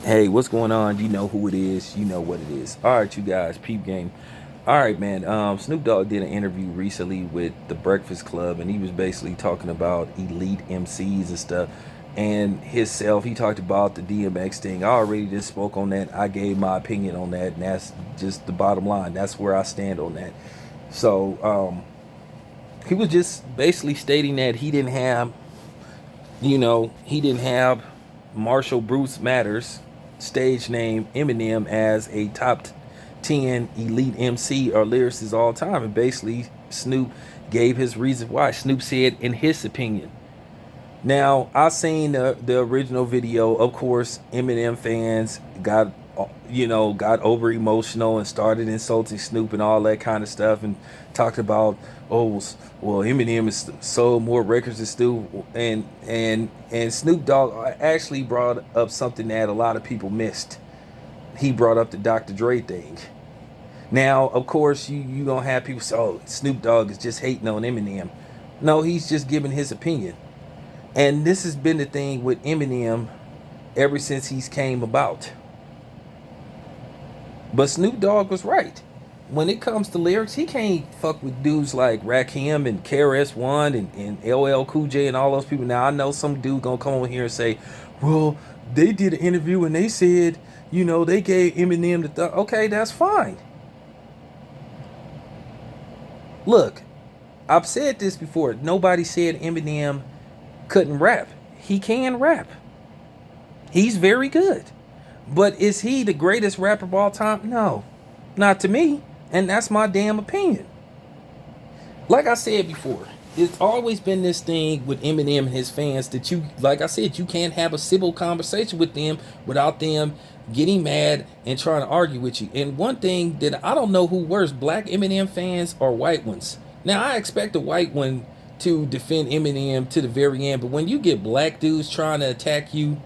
Hey, what's going on? You know who it is. You know what it is. All right, you guys, peep game. All right, man. Snoop Dogg did an interview recently with the Breakfast Club, and he was basically talking about elite MCs and stuff. And himself, he talked about the DMX thing. I already just spoke on that. I gave my opinion on that, and that's just the bottom line. That's where I stand on that. So he was just basically stating that he didn't have Marshall Bruce Matters, stage name Eminem, as a top 10 elite MC or lyricist all time. And basically, Snoop gave his reason why. Snoop said, in his opinion. Now, I seen the original video. Of course, Eminem fans got over emotional and started insulting Snoop and all that kind of stuff, and talked about, oh, well, Eminem has sold more records than Snoop, and Snoop Dogg actually brought up something that a lot of people missed. He brought up the Dr. Dre thing. Now, of course, you gonna have people say, oh, Snoop Dogg is just hating on Eminem. No, he's just giving his opinion. And this has been the thing with Eminem ever since he's came about. But Snoop Dogg was right. When it comes to lyrics, he can't fuck with dudes like Rakim and KRS-One and LL Cool J and all those people. Now, I know some dude gonna come over here and say, well, they did an interview and they said, they gave Eminem okay, that's fine. Look, I've said this before. Nobody said Eminem couldn't rap. He can rap. He's very good. But is he the greatest rapper of all time? No, not to me. And that's my damn opinion. Like I said before, it's always been this thing with Eminem and his fans that like I said, you can't have a civil conversation with them without them getting mad and trying to argue with you. And one thing that I don't know who worse, black Eminem fans or white ones. Now, I expect a white one to defend Eminem to the very end, but when you get black dudes trying to attack you,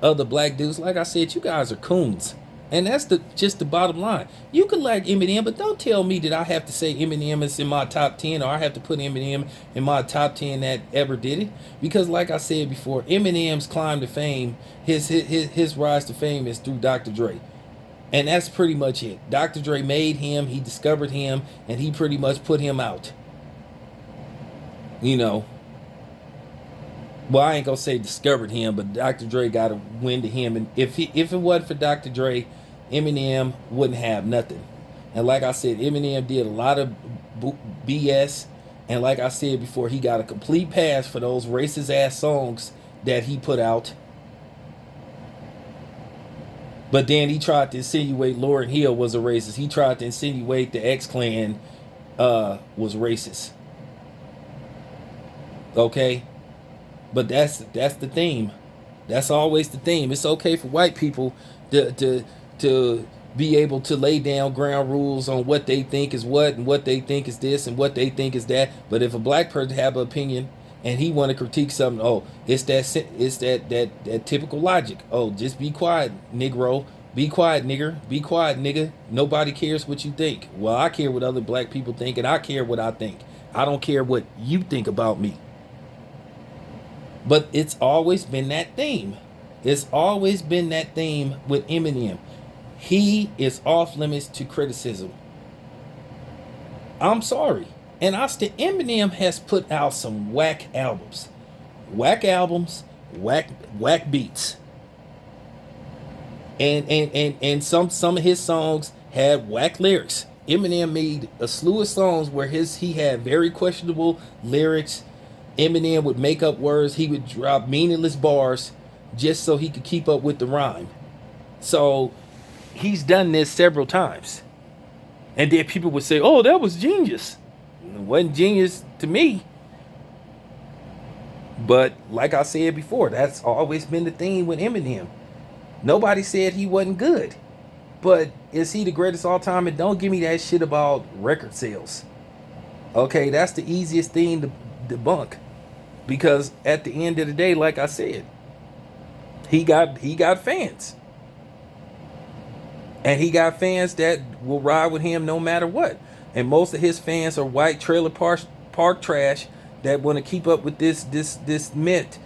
other black dudes, like I said, you guys are coons. And that's just the bottom line. You can like Eminem, but don't tell me that I have to say Eminem is in my top 10, or I have to put Eminem in my top 10 that ever did it. Because like I said before, Eminem's climb to fame, his rise to fame is through Dr. Dre. And that's pretty much it. Dr. Dre made him, he discovered him, and he pretty much put him out. You know, well, I ain't gonna say discovered him, but Dr. Dre got a win to him, and if it wasn't for Dr. Dre, Eminem wouldn't have nothing. And like I said, Eminem did a lot of BS, and like I said before, he got a complete pass for those racist ass songs that he put out. But then he tried to insinuate Lauryn Hill was a racist. He tried to insinuate the X Clan was racist. Okay. But that's the theme. That's always the theme. It's okay for white people to be able to lay down ground rules on what they think is what, and what they think is this, and what they think is that. But if a black person have an opinion and he want to critique something, oh, it's that typical logic. Oh, just be quiet, Negro. Be quiet, nigger. Be quiet, nigga. Nobody cares what you think. Well, I care what other black people think, and I care what I think. I don't care what you think about me. But it's always been that theme. It's always been that theme with Eminem. He is off limits to criticism. I'm sorry. And Eminem has put out some whack albums. Whack albums, whack beats. And some of his songs had whack lyrics. Eminem made a slew of songs where he had very questionable lyrics. Eminem would make up words. He would drop meaningless bars just so he could keep up with the rhyme. So he's done this several times. And then people would say, oh, that was genius. It wasn't genius to me. But like I said before, that's always been the theme with Eminem. Nobody said he wasn't good. But is he the greatest all time? And don't give me that shit about record sales. Okay, that's the easiest thing to debunk. Because at the end of the day, like I said, he got fans. And he got fans that will ride with him no matter what. And most of his fans are white trailer park trash that want to keep up with this myth.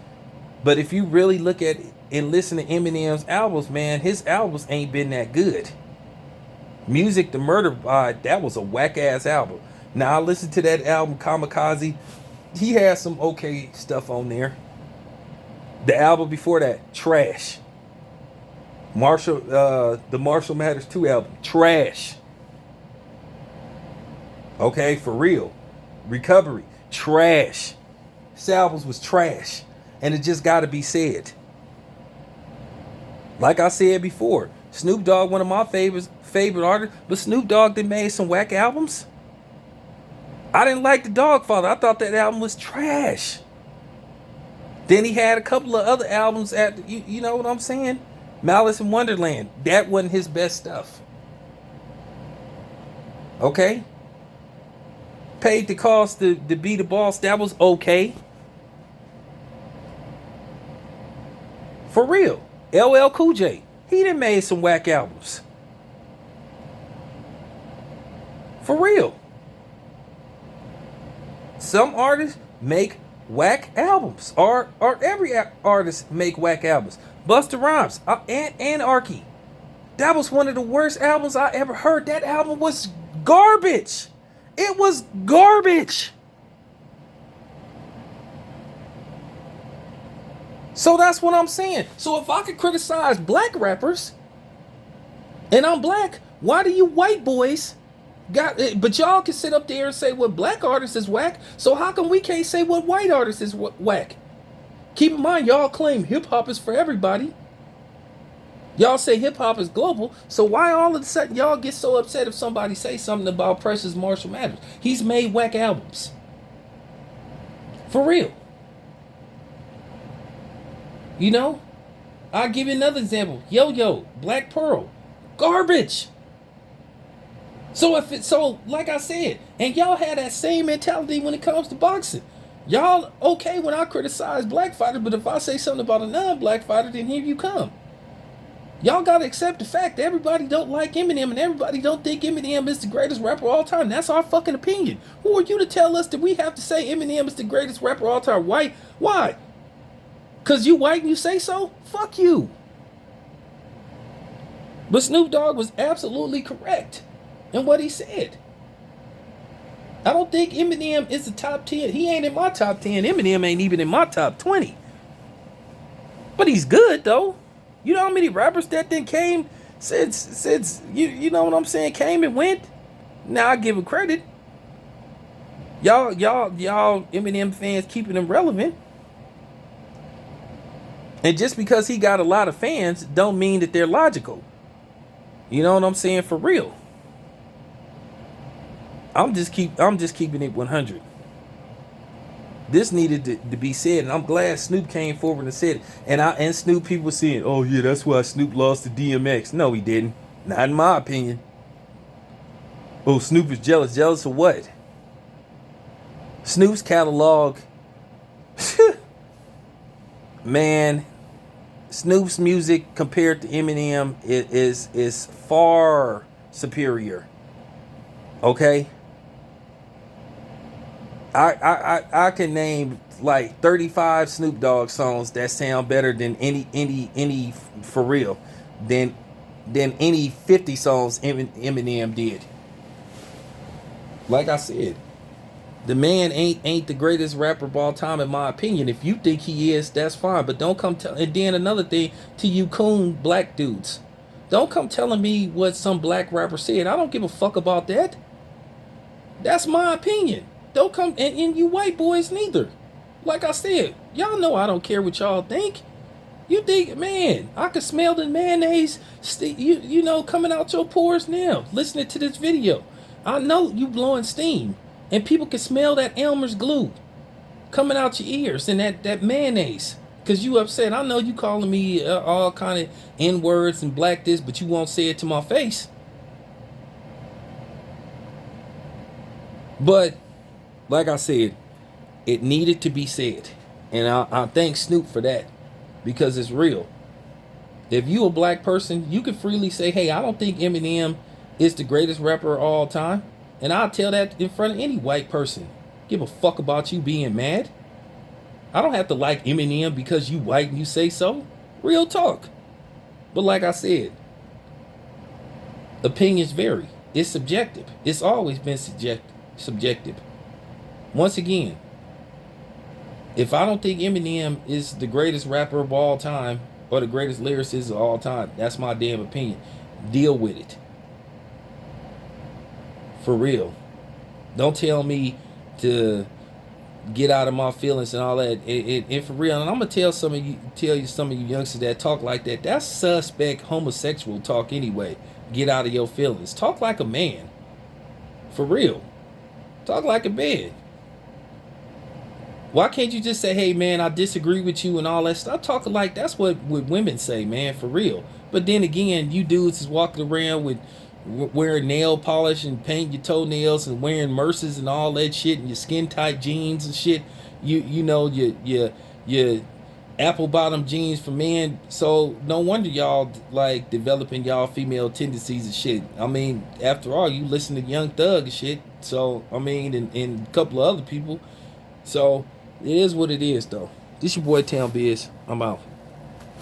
But if you really look at and listen to Eminem's albums, man, his albums ain't been that good. Music to Murder by, that was a whack ass album. Now I listened to that album Kamikaze. He had some okay stuff on there. The album before that, trash. The Marshall Mathers 2 album, trash. Okay, for real. Recovery, trash. This album was trash. And it just gotta be said. Like I said before, Snoop Dogg, one of my favorite artists, but Snoop Dogg done made some whack albums. I didn't like the Dogfather. I thought that album was trash. Then he had a couple of other albums at, you know what I'm saying? Malice in Wonderland. That wasn't his best stuff. Okay? Paid the cost to be the boss. That was okay. For real. LL Cool J. He done made some whack albums. For real. Some artists make whack albums. Or every artist make whack albums. Busta Rhymes and Anarchy. That was one of the worst albums I ever heard. That album was garbage. It was garbage. So that's what I'm saying. So if I could criticize black rappers, and I'm black, why do you white boys got it? But y'all can sit up there and say what black artists is whack. So how come we can't say what white artists is whack? Keep in mind, y'all claim hip-hop is for everybody. Y'all say hip-hop is global. So why all of a sudden y'all get so upset if somebody say something about Precious Marshall Mathers? He's made whack albums. For real. You know? I'll give you another example. Yo-Yo, Black Pearl. Garbage. So like I said, and y'all had that same mentality when it comes to boxing. Y'all okay when I criticize black fighters, but if I say something about a non-black fighter, then here you come. Y'all gotta accept the fact that everybody don't like Eminem and everybody don't think Eminem is the greatest rapper of all time. That's our fucking opinion. Who are you to tell us that we have to say Eminem is the greatest rapper of all time? Why? Cause you white and you say so? Fuck you. But Snoop Dogg was absolutely correct in what he said. I don't think Eminem is the top 10. He ain't in my top 10. Eminem ain't even in my top 20. But he's good, though. You know how many rappers that then came since you know what I'm saying, came and went? Now I give him credit. Y'all Eminem fans keeping him relevant. And just because he got a lot of fans don't mean that they're logical. You know what I'm saying? For real. I'm just keeping it 100. This needed to be said, and I'm glad Snoop came forward and said it. And Snoop, people were saying, "Oh yeah, that's why Snoop lost to DMX." No, he didn't. Not in my opinion. Oh, Snoop is jealous. Jealous of what? Snoop's catalog, man. Snoop's music compared to Eminem is far superior. Okay. I can name like 35 Snoop Dogg songs that sound better than any for real than any 50 songs Eminem did. Like I said, the man ain't the greatest rapper of all time in my opinion. If you think he is, that's fine. But don't come tell. And then another thing to you coon black dudes, don't come telling me what some black rapper said. I don't give a fuck about that. That's my opinion. Don't come, and you white boys neither. Like I said, y'all know I don't care what y'all think. You think, man, I can smell the mayonnaise, you know, coming out your pores now, listening to this video. I know you blowing steam, and people can smell that Elmer's glue coming out your ears and that mayonnaise. Because you upset. I know you calling me all kind of N-words and black this, but you won't say it to my face. But like I said, it needed to be said. And I thank Snoop for that. Because it's real. If you a black person, you can freely say, hey, I don't think Eminem is the greatest rapper of all time. And I'll tell that in front of any white person. Give a fuck about you being mad. I don't have to like Eminem because you white and you say so. Real talk. But like I said, opinions vary. It's subjective. It's always been subjective. Once again, if I don't think Eminem is the greatest rapper of all time or the greatest lyricist of all time, that's my damn opinion. Deal with it. For real. Don't tell me to get out of my feelings and all that. And for real, and I'm gonna tell some of you youngsters that talk like that. That's suspect homosexual talk anyway. Get out of your feelings. Talk like a man. For real. Talk like a man. Why can't you just say, hey man, I disagree with you and all that stuff? Talking like that's what women say, man, for real. But then again, you dudes is walking around with wearing nail polish and paint your toenails and wearing Mercers and all that shit and your skin tight jeans and shit. You know your apple bottom jeans for men. So no wonder y'all like developing y'all female tendencies and shit. I mean, after all, you listen to Young Thug and shit. So I mean, and a couple of other people. So it is what it is, though. This your boy Town Biz. I'm out.